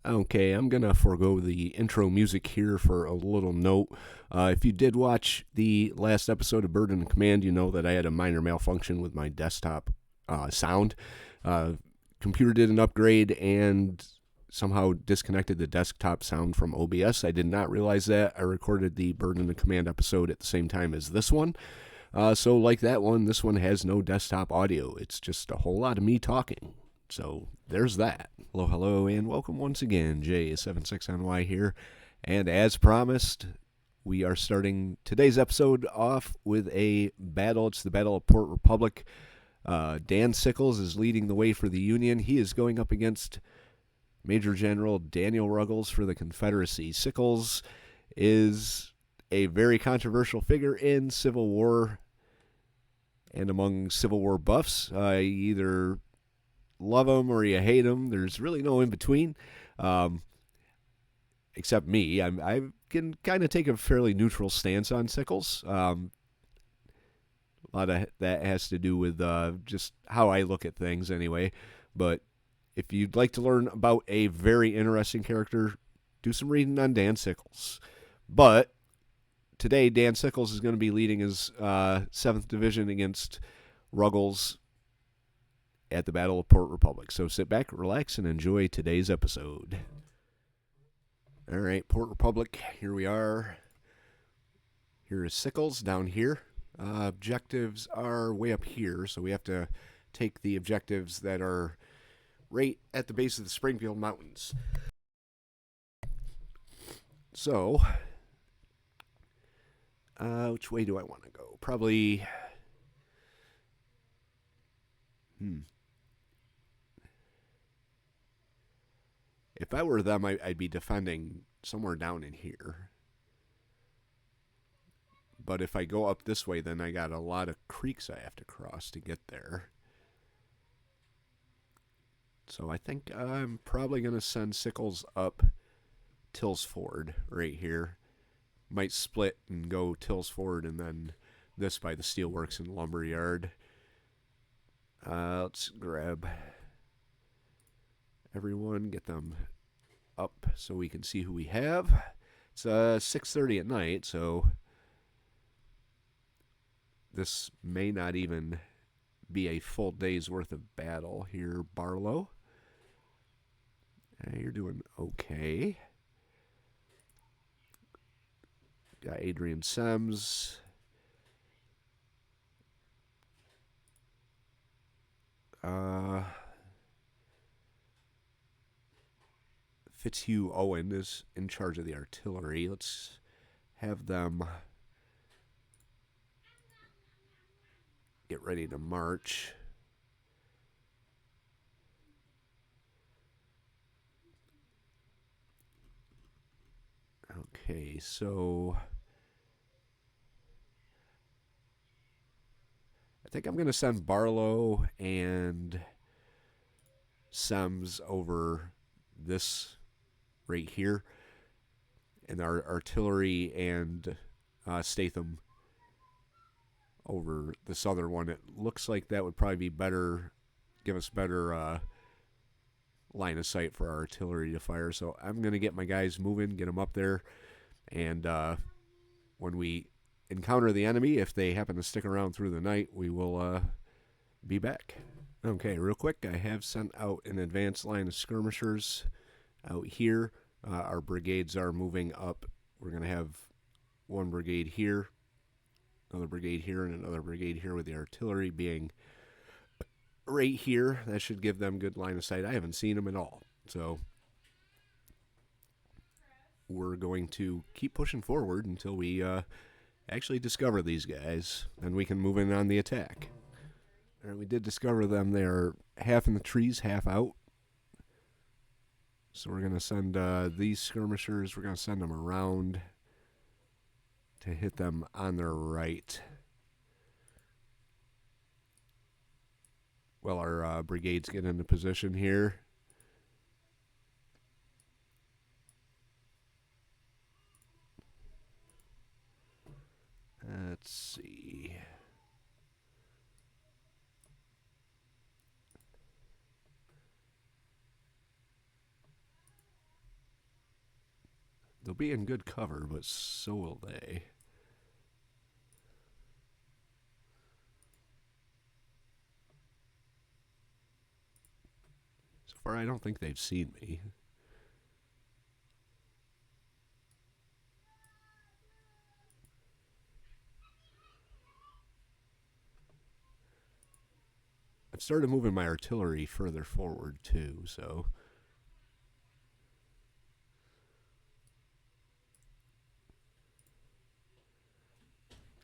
Okay, I'm going to forego the intro music here for a little note. If you did watch the last episode of Bird in Command, you know that I had a minor malfunction with my desktop sound. Computer did an upgrade and somehow disconnected the desktop sound from OBS. I did not realize that. I recorded the Bird in Command episode at the same time as this one. So like that one, this one has no desktop audio. It's just a whole lot of me talking. So there's that. Hello, and welcome once again. J76NY here. And as promised, we are starting today's episode off with a battle. It's the Battle of Port Republic. Dan Sickles is leading the way for the Union. He is going up against Major General Daniel Ruggles for the Confederacy. Sickles is a very controversial figure in Civil War and among Civil War buffs. Either love him or you hate him. There's really no in between, except me. I can kind of take a fairly neutral stance on Sickles. A lot of that has to do with just how I look at things anyway. But if you'd like to learn about a very interesting character, do some reading on Dan Sickles. But today, Dan Sickles is going to be leading his 7th Division against Ruggles at the Battle of Port Republic. So sit back, relax, and enjoy today's episode. All right, Port Republic, here we are. Here is Sickles down here. Objectives are way up here, so we have to take the objectives that are right at the base of the Springfield Mountains. So, which way do I want to go? Probably, If I were them, I'd be defending somewhere down in here. But if I go up this way, then I got a lot of creeks I have to cross to get there. So I think I'm probably going to send Sickles up Tills Ford right here. Might split and go Tills Ford and then this by the Steelworks and Lumberyard. Let's grab everyone, get them up so we can see who we have. It's 6:30 at night, so this may not even be a full day's worth of battle here, Barlow. You're doing okay. Got Adrian Sems. Fitzhugh Owen is in charge of the artillery. Let's have them get ready to march. Okay, so I think I'm going to send Barlow and Sems over this right here, and our artillery and Statham over this other one. It looks like that would probably be better, give us better line of sight for our artillery to fire. So I'm going to get my guys moving, get them up there, and when we encounter the enemy, if they happen to stick around through the night, we will be back. Okay, real quick, I have sent out an advanced line of skirmishers out here. Our brigades are moving up. We're going to have one brigade here, another brigade here, and another brigade here with the artillery being right here. That should give them good line of sight. I haven't seen them at all. So we're going to keep pushing forward until we actually discover these guys, and we can move in on the attack. All right, we did discover them. They're half in the trees, half out. So we're going to send these skirmishers, we're going to send them around to hit them on their right. Well, our brigades get into position here. Let's see. They'll be in good cover, but so will they. So far, I don't think they've seen me. I've started moving my artillery further forward, too, so...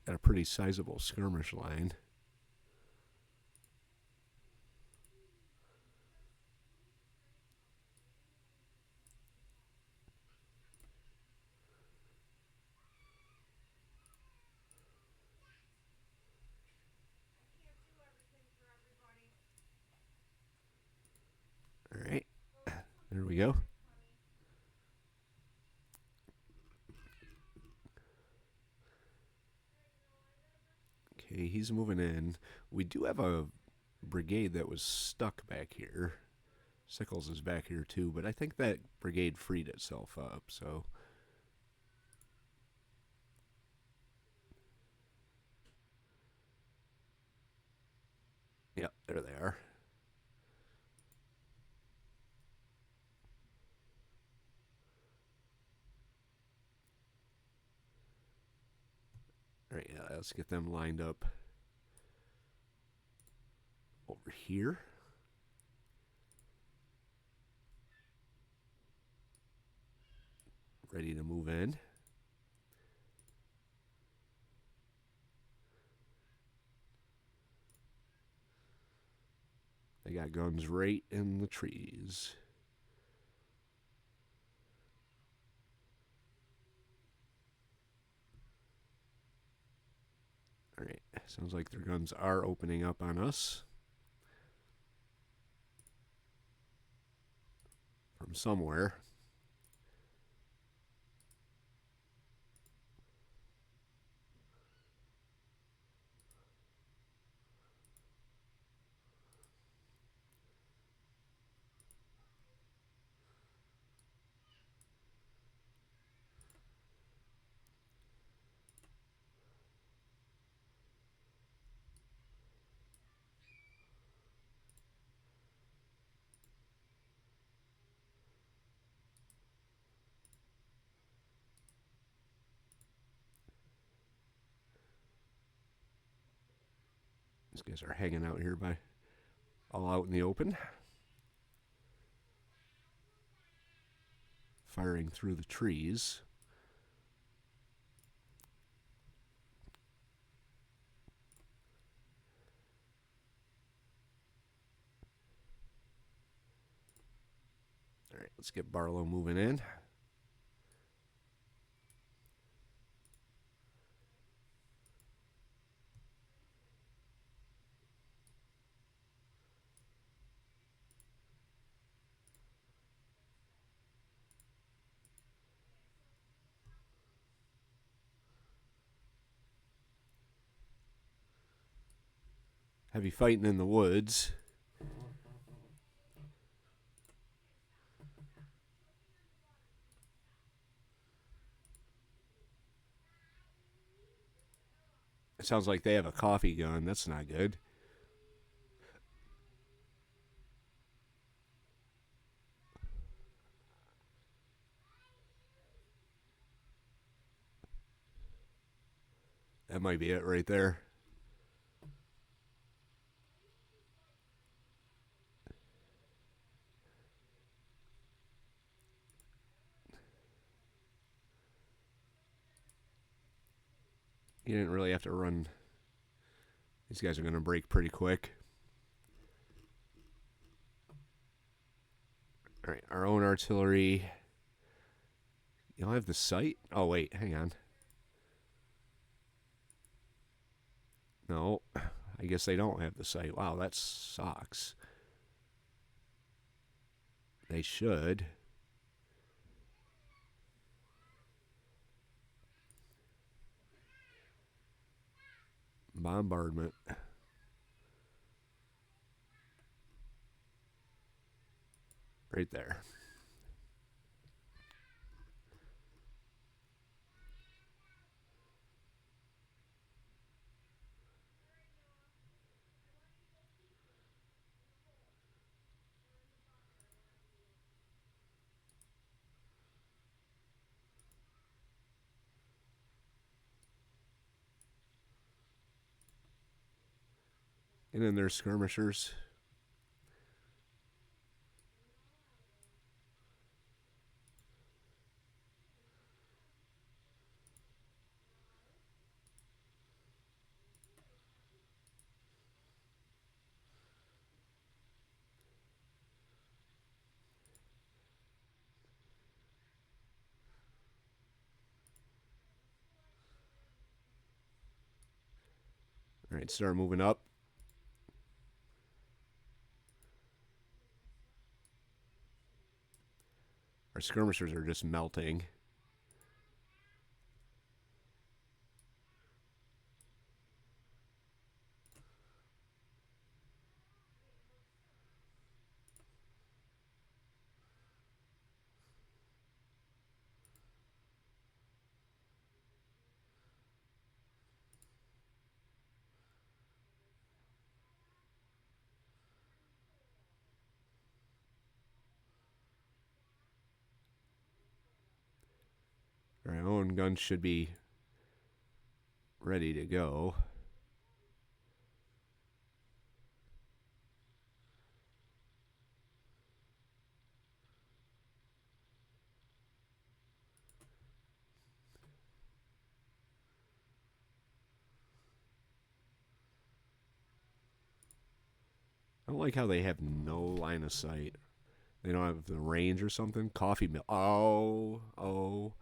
Got a pretty sizable skirmish line. All right, there we go. Okay, he's moving in. We do have a brigade that was stuck back here. Sickles is back here too, but I think that brigade freed itself up, so... Yep, there they are. Alright, yeah, let's get them lined up over here. Ready to move in. They got guns right in the trees. Alright, sounds like their guns are opening up on us. From somewhere. These guys are hanging out here by all out in the open. Firing through the trees. Alright, let's get Barlow moving in. Heavy fighting in the woods. It sounds like they have a coffee gun. That's not good. That might be it right there. You didn't really have to run. These guys are going to break pretty quick. Alright, our own artillery. You don't have the sight? Oh, wait, hang on. No, I guess they don't have the sight. Wow, that sucks. They should. Bombardment. Right there. And then there's skirmishers. All right, start moving up. Our skirmishers are just melting. Our own guns should be ready to go. I don't like how they have no line of sight. They don't have the range or something. Coffee mill. Oh.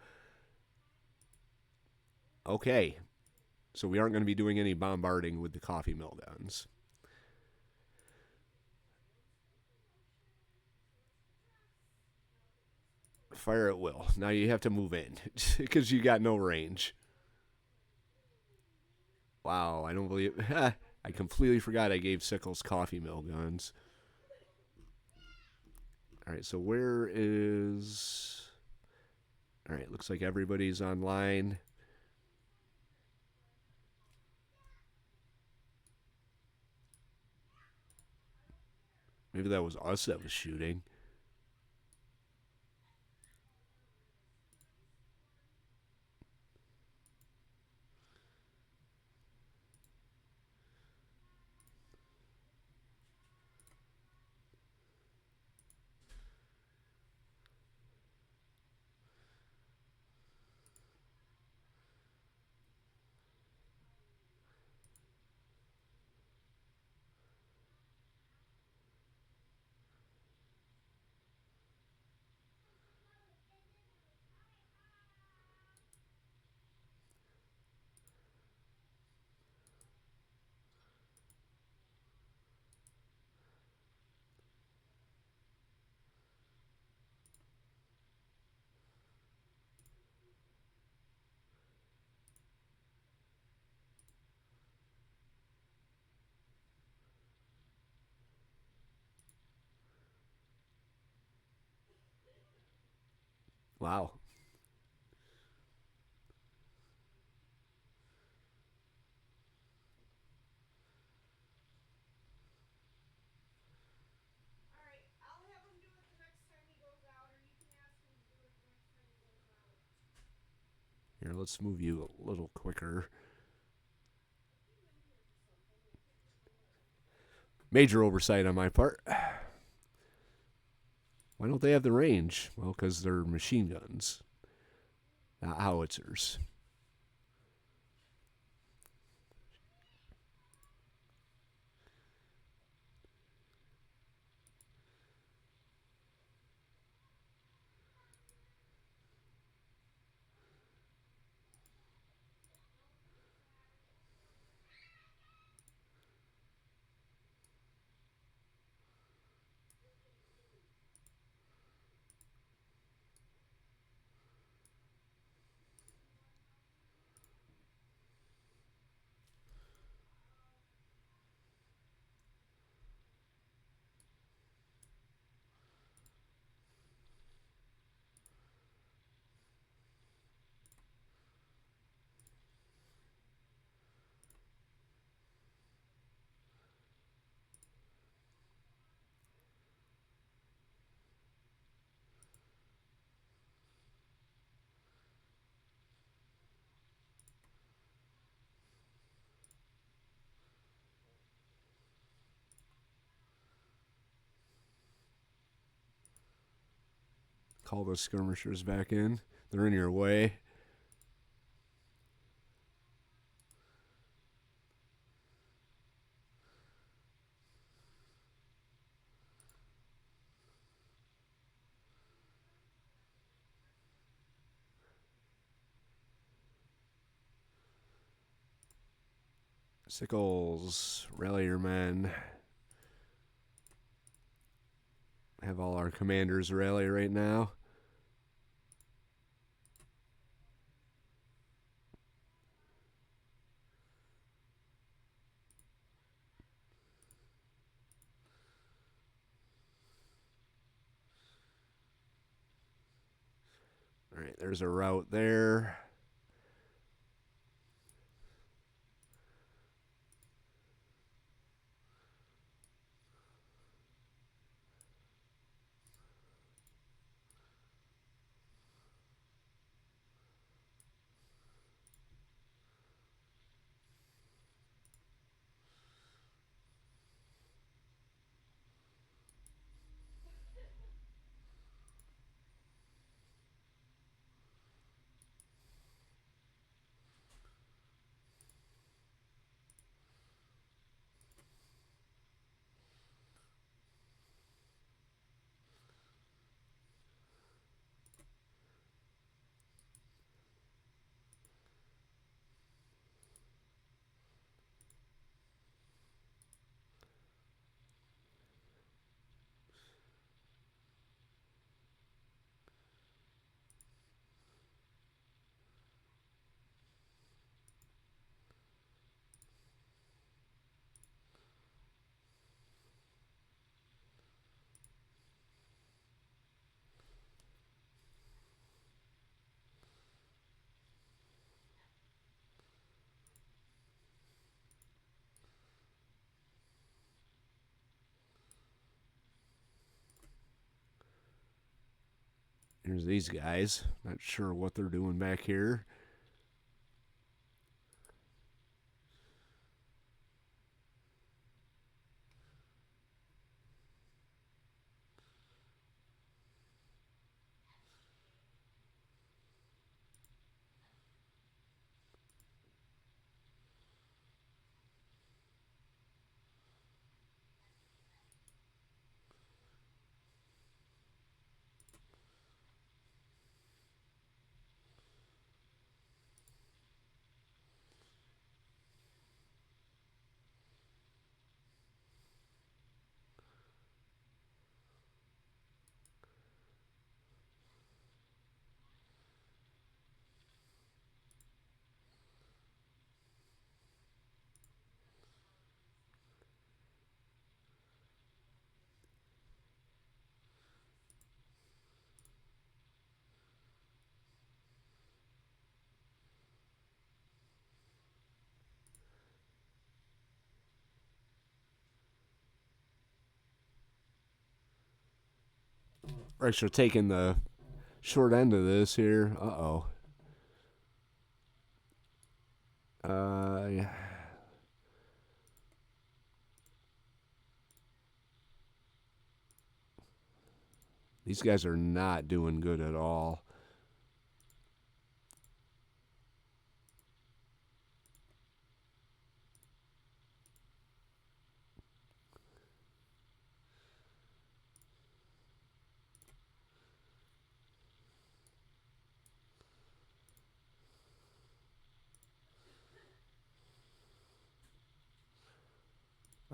Okay. So we aren't going to be doing any bombarding with the coffee mill guns. Fire at will. Now you have to move in because you got no range. Wow, I don't believe. I completely forgot I gave Sickles coffee mill guns. All right, so where is. All right, looks like everybody's online. Maybe that was us that was shooting. Wow. Here, let's move you a little quicker. Major oversight on my part. Why don't they have the range? Well, because they're machine guns, not howitzers. Call those skirmishers back in. They're in your way. Sickles, rally your men. Have all our commanders rally right now. All right, there's a route there. Here's these guys. Not sure what they're doing back here. Actually, taking the short end of this here. Uh-oh. Yeah. These guys are not doing good at all.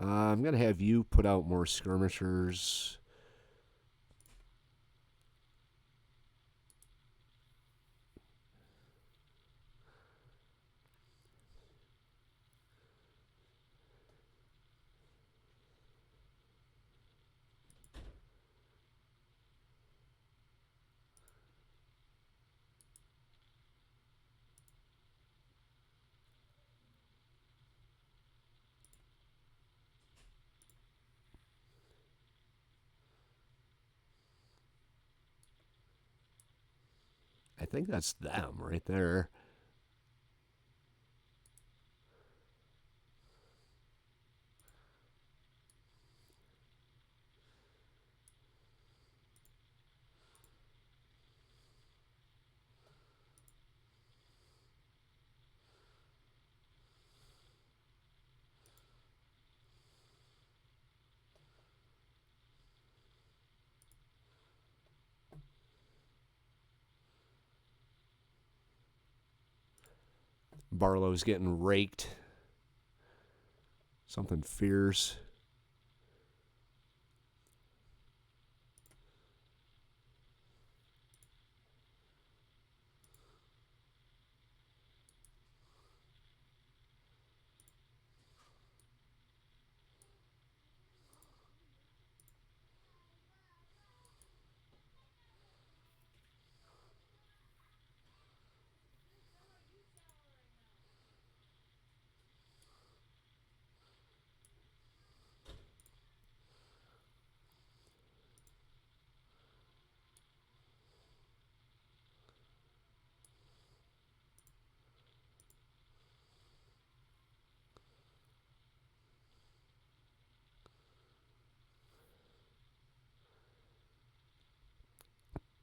I'm going to have you put out more skirmishers. I think that's them right there. Barlow's getting raked. Something fierce.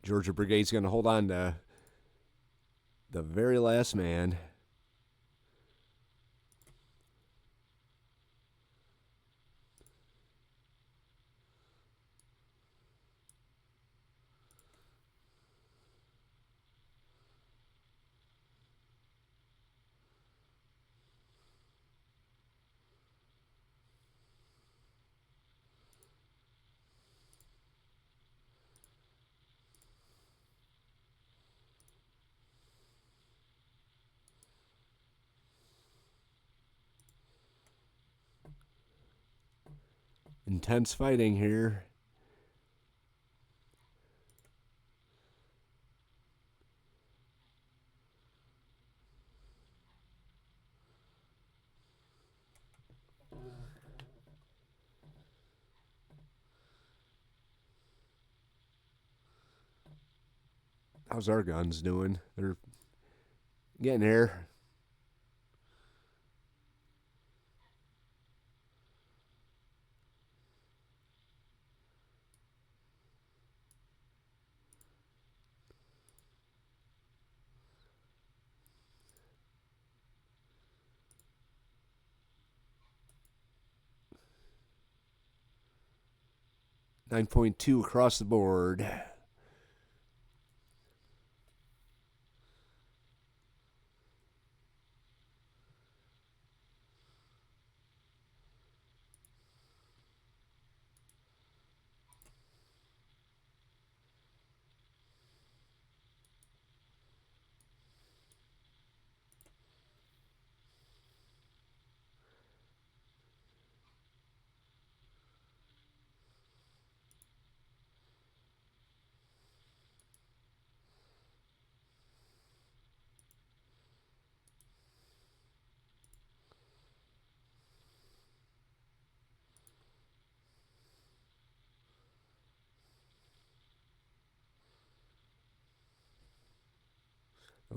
Georgia Brigade's going to hold on to the very last man. Intense fighting here. How's our guns doing? They're getting there. .2 across the board.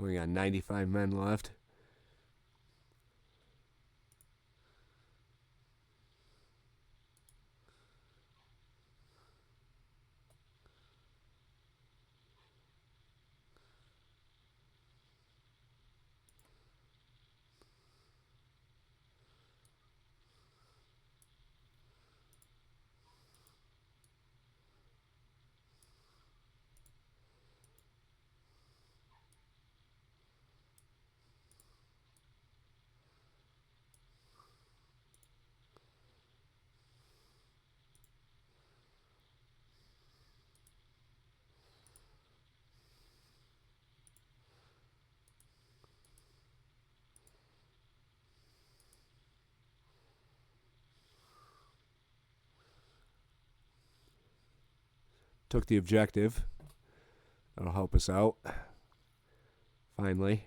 We got 95 men left. Took the objective. That'll help us out. Finally.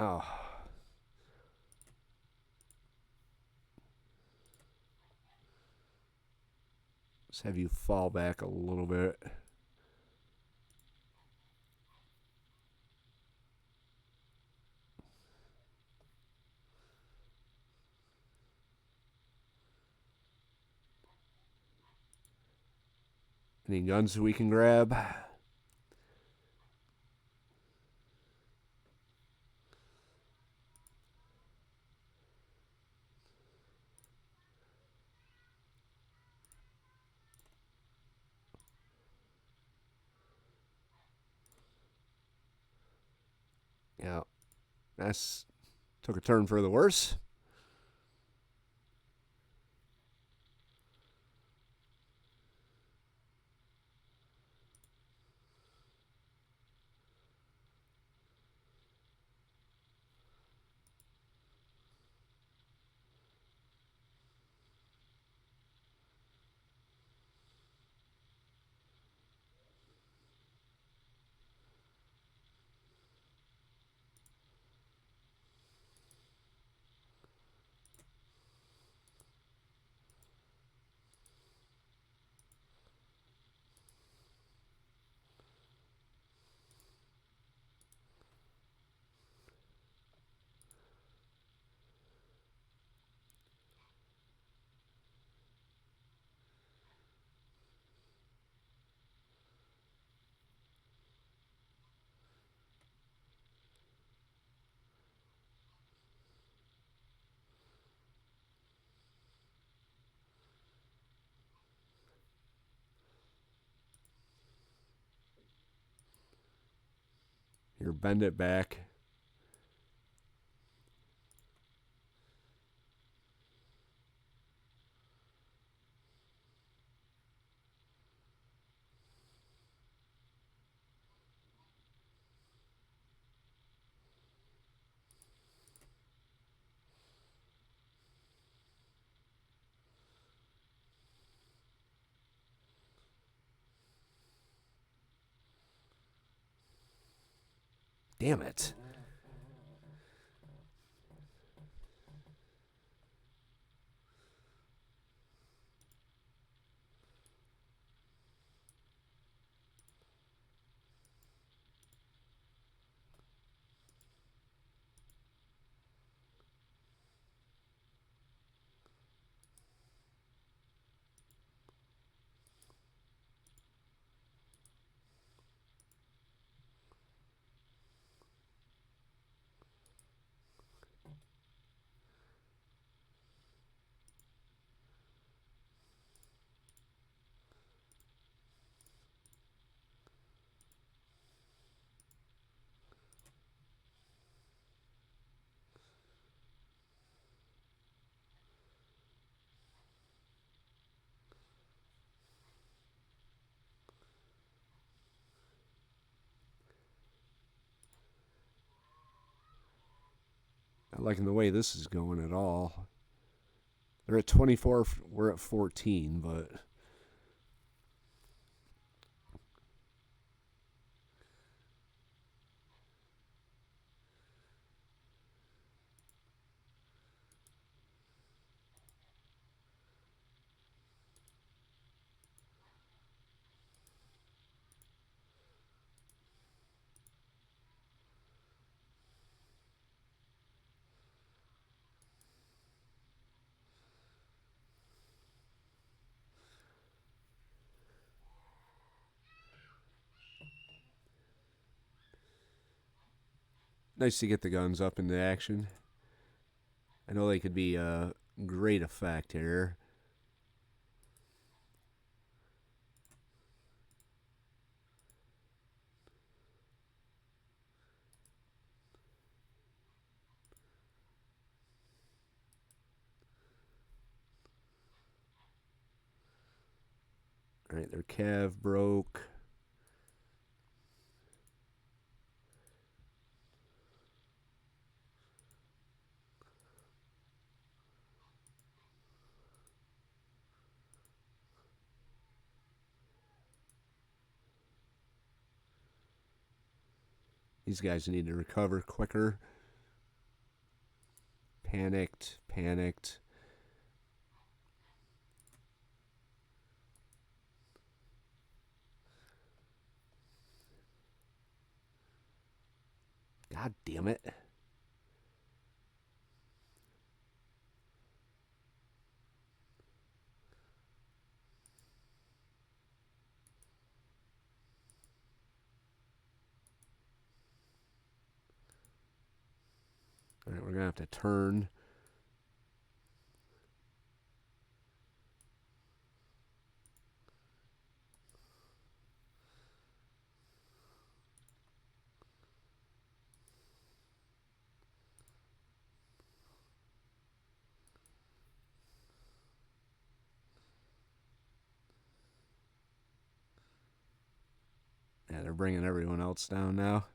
Oh. Let's have you fall back a little bit. Any guns we can grab? Yeah, that's took a turn for the worse. Here, bend it back. Damn it. Not liking the way this is going at all. They're at 24. We're at 14, but nice to get the guns up into action. I know they could be a great effect here. All right, their cav broke. These guys need to recover quicker. Panicked. God damn it. going to have to turn. Yeah, they're bringing everyone else down now.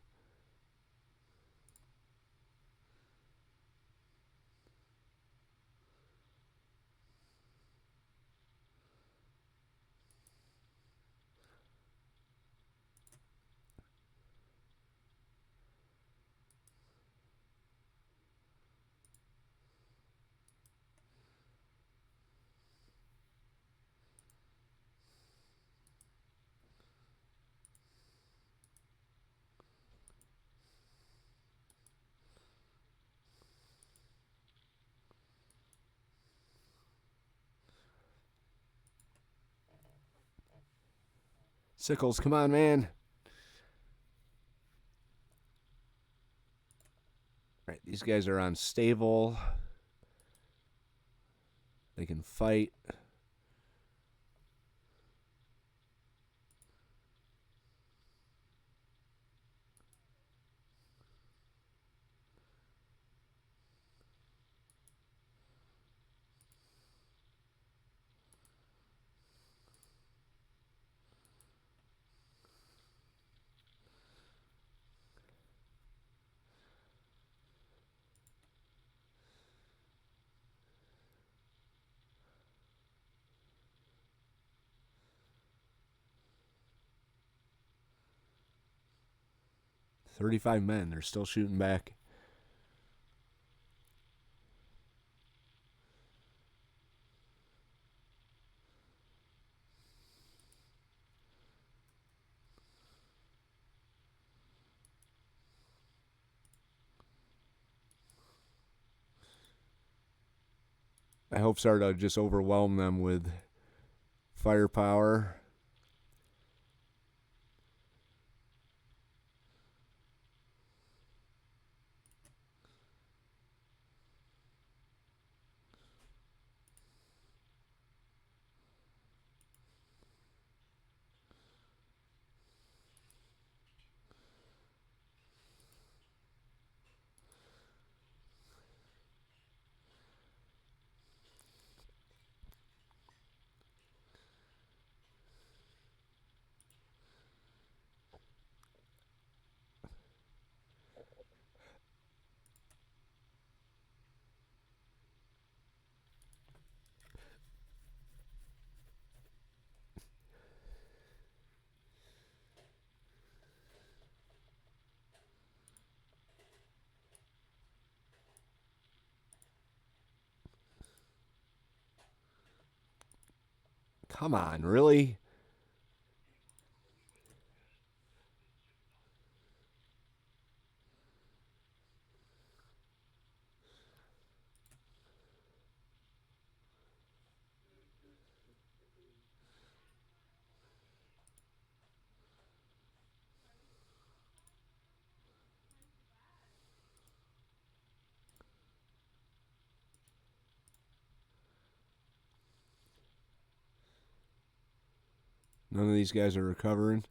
Sickles, come on, man. All right, these guys are unstable. They can fight. $35 men. They're still shooting back. My hopes are to just overwhelm them with firepower. Come on, really? None of these guys are recovering.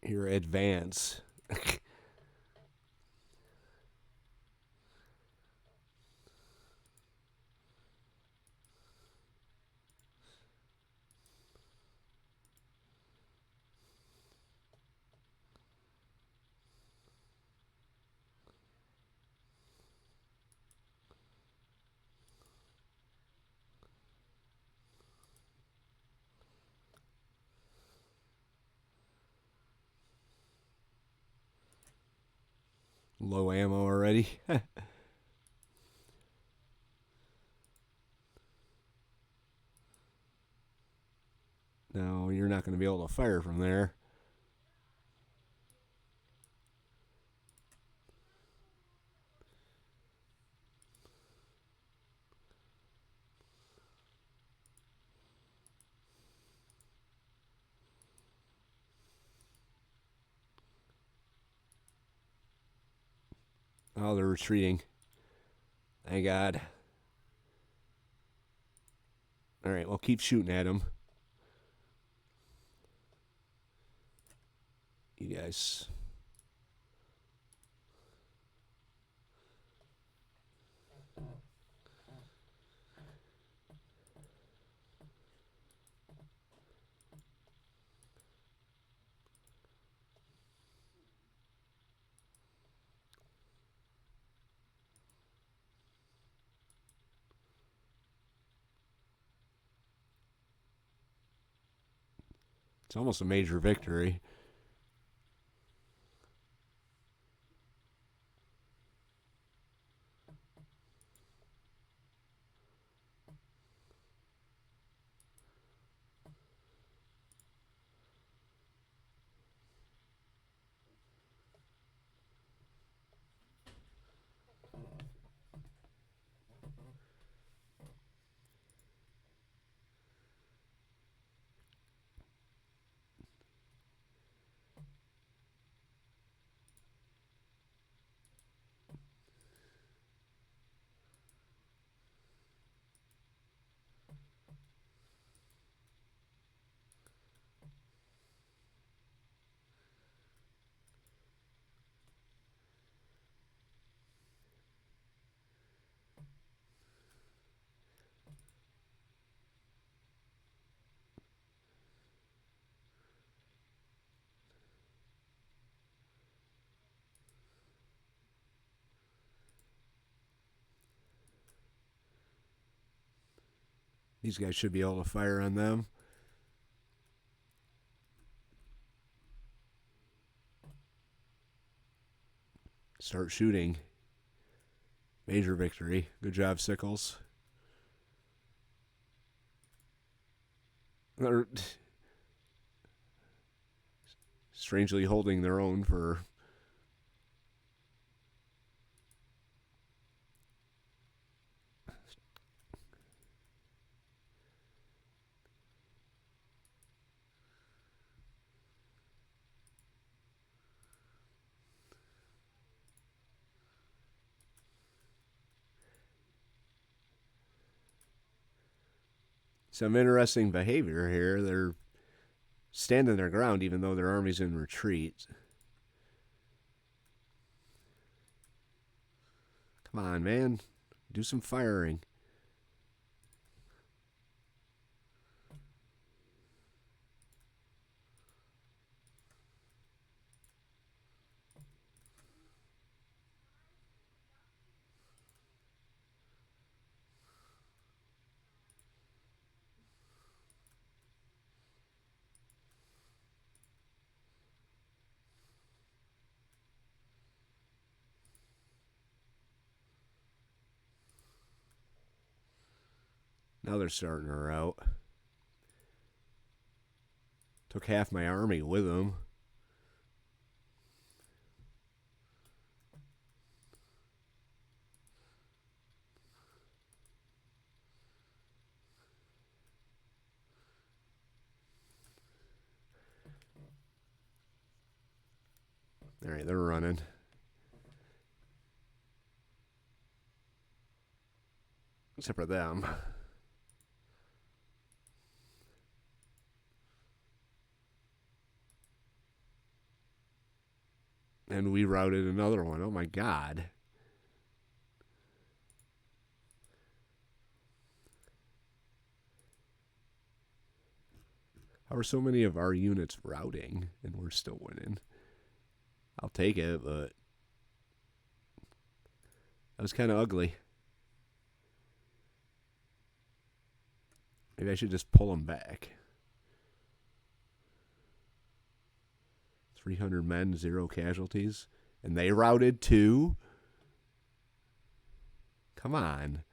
Here, advance. Low ammo already. No, you're not going to be able to fire from there. Oh, they're retreating. Thank God. All right, well, keep shooting at them. You guys. It's almost a major victory. These guys should be able to fire on them. Start shooting. Major victory. Good job, Sickles. They're strangely holding their own for... Some interesting behavior here. They're standing their ground even though their army's in retreat. Come on, man. Do some firing. Now they're starting her out. Took half my army with them. All right, they're running. Except for them. And we routed another one. Oh, my God. How are so many of our units routing and we're still winning? I'll take it, but that was kind of ugly. Maybe I should just pull them back. 300 men, 0 casualties. And they routed too? Come on.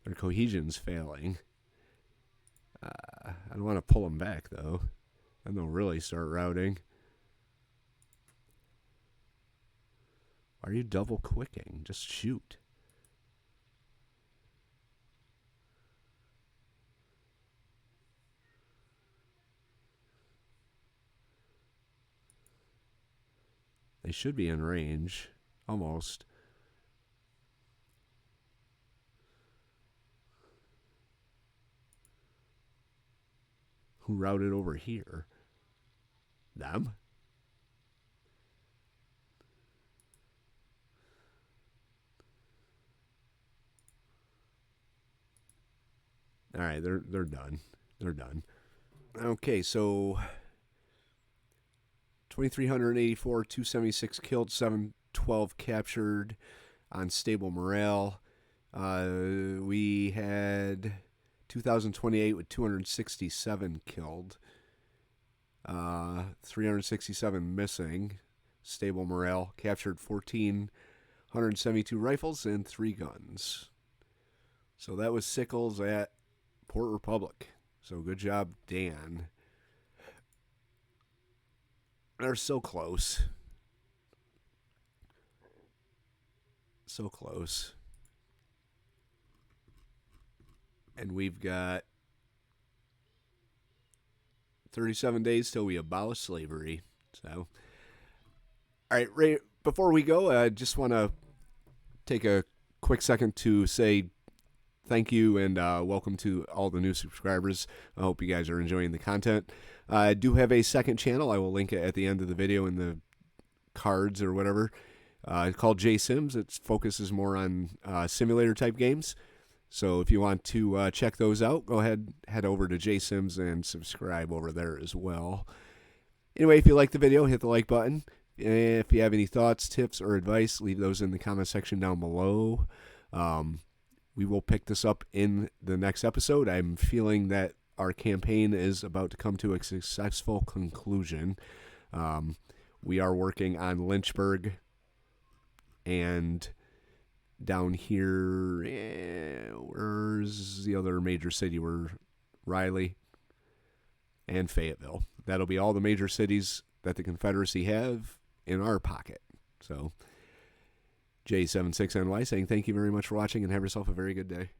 Their cohesion's failing. I don't want to pull them back, though. And they'll really start routing. Why are you double quicking? Just shoot. They should be in range. Almost. Who routed over here? Them? All right, they're done. They're done. Okay, so 2,384, 276 killed, 712 captured on stable morale. We had 2,028 with 267 killed, 367 missing, stable morale. Captured 1,472 rifles and 3 guns. So that was Sickles at Port Republic. So good job, Dan. They're so close. So close. And we've got 37 days till we abolish slavery. So, all right, Ray, before we go, I just want to take a quick second to say thank you and welcome to all the new subscribers. I hope you guys are enjoying the content. I do have a second channel. I will link it at the end of the video in the cards or whatever. It's called J Sims. It focuses more on simulator type games. So if you want to check those out, go ahead, head over to J Sims and subscribe over there as well. Anyway, if you like the video, hit the like button. If you have any thoughts, tips, or advice, leave those in the comment section down below. We will pick this up in the next episode. I'm feeling that our campaign is about to come to a successful conclusion. We are working on Lynchburg and down here, where's the other major city? We're Riley and Fayetteville. That'll be all the major cities that the Confederacy have in our pocket. So, J76NY saying thank you very much for watching and have yourself a very good day.